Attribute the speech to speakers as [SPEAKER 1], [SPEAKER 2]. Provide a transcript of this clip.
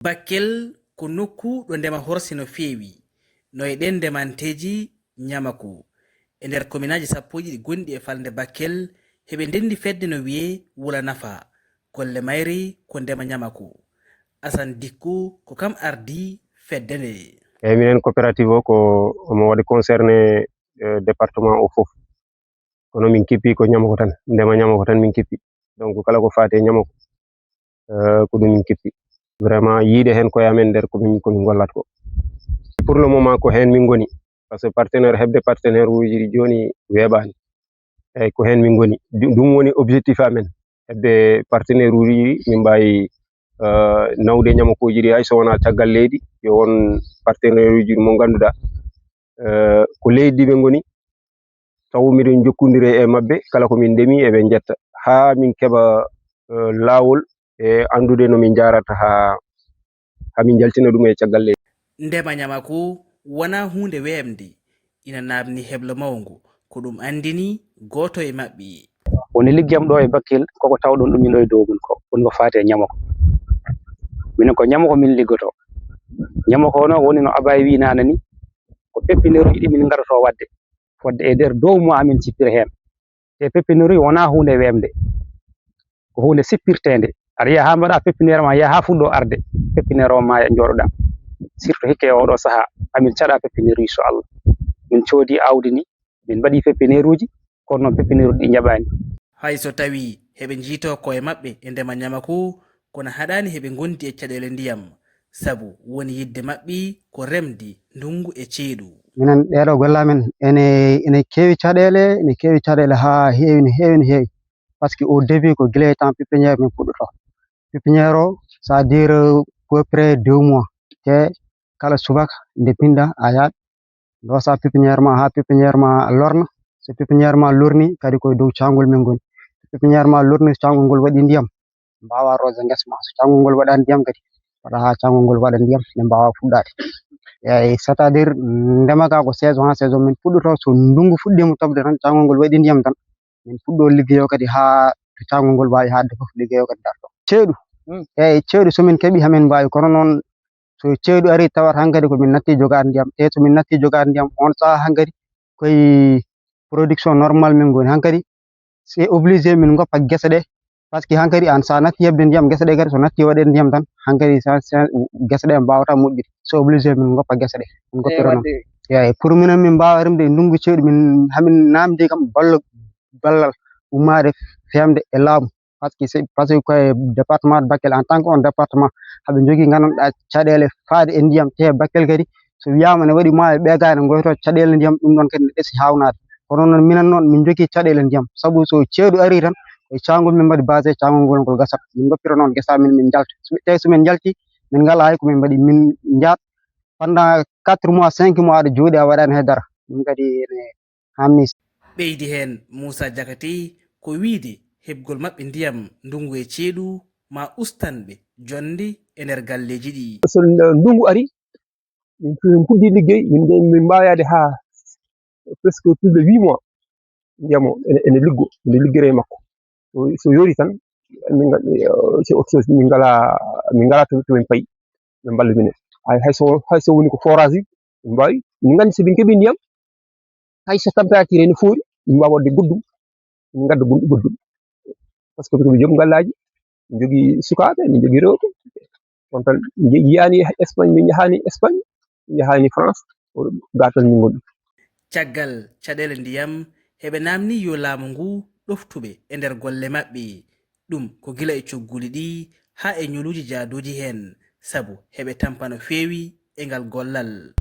[SPEAKER 1] Bakel ko nokku ɗo ndema horsi no feewi no e ɗen ndemanteji nyamako e nder kominaji 11 ɗi gonɗi e falde Bakel heɓe ndendi fedde no wiye Wula Nafa kolle mayri ko ndema nyamako. Asan Dikko ko kam ardi fedde nde.
[SPEAKER 2] Minen coopérative o ko omo waɗi concerné département o fof kono min kippi ko nyamako tan ndema nyamako tan min kippi, donc kala ko fate nyamako ko ɗum min kippi vraiment yiide hen koye amen nder komin gollat ko. Pour le moment ko hen min goni par ce que partenaire hebde partenaire uji ɗi joni weeɓani eyyi ko hen min goni ɗum woni objectif amen hebde partenaire uji min mbawi nawde ñamakoji ɗi hay so wona caggal leydi yo won partenaire uji mo ganduɗa ko leydi ɓe goni taw miɗen jokkodiri e mabɓe kala ko min ndemi eɓe jetta ha min keeɓa lawol e andude no min jarata ha min jaltina ɗum e caggal leydi.
[SPEAKER 1] Ndema nyamako wona hunde weemde ina namni heblo mawgo ko ɗum andini goto e mabɓe.
[SPEAKER 3] Woni liggeyam ɗo e Bakel koko tawɗon ɗumin ɗo e dow mun ko woni ko fate ñamako. Minen ko ñamako min liggoto. Ñamako no woni no Abay wi nana ni ko pépiniére uji ɗi min garoto wadde e nder dow mois amin cippira hen. Te pépiniére wona hunde weemde ko hunde sippirtede. Aɗa yiya ha mbaɗa pépiniére ma yaha ha fuɗɗo arde pépiniére o ma jooɗoɗa surtout hikke e oɗo saaha amin caɗa pépiniére so Allah min coodi awdi ni min mbaɗi pépiniére uji kono noon pépiniére ɗi jaɓani.
[SPEAKER 1] Hay so tawi heɓe jiito koye maɓɓe e ndema nyamako kono haɗani heɓe gondi e caɗele ndiyam sabu woni yidde maɓɓe ko remdi ndungu e ceeɗu.
[SPEAKER 4] Minen ɗeɗo gollamen ene kewi caɗele ha heewi no heewi par ce que au début ko guila e temps pépiniére min puɗɗoto pépiniére o ça à dire peu près 2 mois te kala subaka nde pinda a yaat losa pépiniére ma ha pépiniére ma lorna so pépiniére ma lorni kadi koye dow cangol min goni pépiniére ma lorni so cangol ngol waɗi ndiyam mbawa rose guesa ma so cangol ngol waɗani ndiyam kadi waɗa ha cangol ngol waɗa ndiyam nde mbawa fuɗɗade eyyi c'est à dire ndema ka ko saison ha saison min puɗɗoto so ndungu fuɗɗima tobde tan cangol ngol waɗi ndiyam tan min puɗɗo liggeyo kadi ha to cangol ngol wawi hadde foof liggeyo kadi darto ceeɗu eyyi ceeɗu somin keeɓi hamin mbawi kono noon so ceeɗu ari tawat hankkadi komin natti jogade ndiyam te somin natti jogade ndiyam on saaha hankkadi koye production normal min goni hankkadi c'est obligé min goppa guese ɗe par ce que hankkadi an sa natti hebde ndiyam guese ɗe kadi so natti waɗede ndiyam tan hankkadi guese ɗe mbawata moƴƴude c'est obligé min goppa guese ɗe min goppira noon eyyi pour minen min mbawa remde ndungu ceeɗu min hamin namdi kam ballal ummade femde e laamu par ce que koye département de Bakel en tant que on département haɓe jogui gandanɗa caɗele faade e ndiyam te Bakel kadi so wiyama ne waɗi maayo ɓeegani goyto caɗele ndiyam ɗum ɗon kadi ne ɗeesi hawnade kono noon minen noon min jogui caɗele ndiyam saabu so ceeɗu ari tan e cangol min mbaɗi basé cangol ngol gasat min goppira noon guesa min min jalta tawi somin jalti min ngala hay komin mbaɗi min jaat pendant 4 mois 5 mois aɗa jooɗi a waɗani haydara ɗum kadi ne hamni.
[SPEAKER 1] Ɓeydi hen Moussa Diakhaté ko wiide heɓgol maɓɓe ndiyam ndungu e ceeɗu ma ustanɓe jonde e nder galleji ɗi.
[SPEAKER 5] So ndungu ari min puɗɗi liggey min mbawade ha presque plus de 8 mois ndiyamo ene liggere makko so yori tan c'est autre chose min ngala to min payi ɓe mballa minen hay so woni ko forage uji min mbawi min gandi somin keeɓi ndiyam hay so température ene foori min mbawa wadde goddum min gadda goddum par ce que komi joom gallaji min jogui sukaɓe min jogui rewɓe on tan yiyani Espagne min yahani Espagne min yahani France ga tan min goni.
[SPEAKER 1] Caggal caɗele ndiyam heɓe namni yo laamu ngu ɗoftuɓe e nder golle maɓɓe ɗum ko gila e cogguli ɗi ha e ñuluji jaadoji hen sabu heɓe tampa no feewi e ngal gollal.